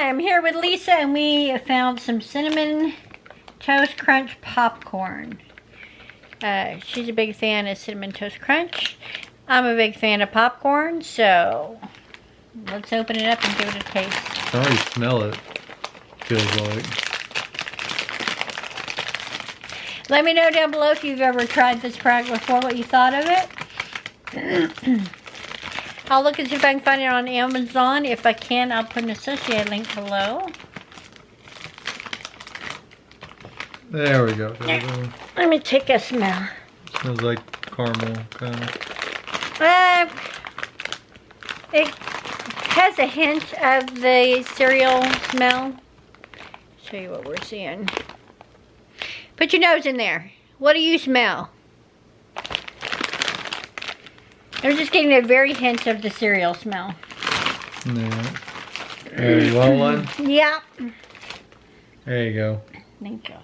Hi, I'm here with Lisa and we found some Cinnamon Toast Crunch popcorn. She's a big fan of Cinnamon Toast Crunch. I'm a big fan of popcorn, so let's open it up and give it a taste. I already smell it, feels like. Let me know down below if you've ever tried this product before, what you thought of it. I'll look and see if I can find it on Amazon. If I can, I'll put an associated link below. There we go. Let me take a smell. Smells like caramel, kind of. It has a hint of the cereal smell. Show you what we're seeing. Put your nose in there. What do you smell? I'm just getting a very hint of the cereal smell. Yeah. There, you want one? Yeah. There you go. Thank you.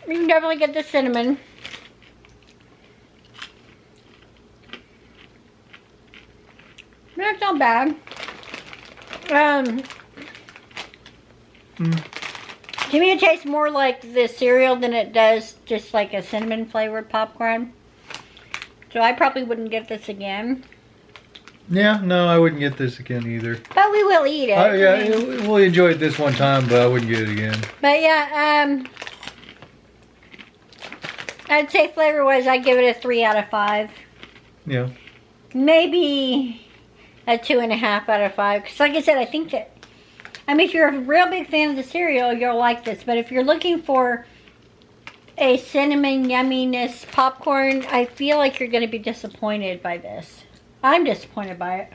You can definitely get the cinnamon. That's not bad. To me it tastes more like the cereal than it does just like a cinnamon flavored popcorn. So I probably wouldn't get this again. Yeah, no, I wouldn't get this again either. But we will eat it. Yeah, we enjoyed this one time, but I wouldn't get it again. But yeah, I'd say flavor-wise, I'd give it a 3 out of 5. Yeah. Maybe a 2.5 out of 5. Because like I said, I think that, I mean, if you're a real big fan of the cereal, you'll like this. But if you're looking for a cinnamon yumminess popcorn, I feel like you're going to be disappointed by this. I'm disappointed by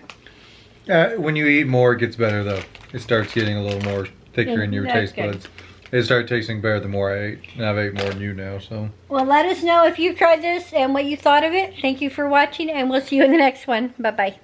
it. When you eat more, it gets better, though. It starts getting a little more thicker in your taste buds. It started tasting better the more I ate. And I've ate more than you now, so. Well, let us know if you've tried this and what you thought of it. Thank you for watching, and we'll see you in the next one. Bye-bye.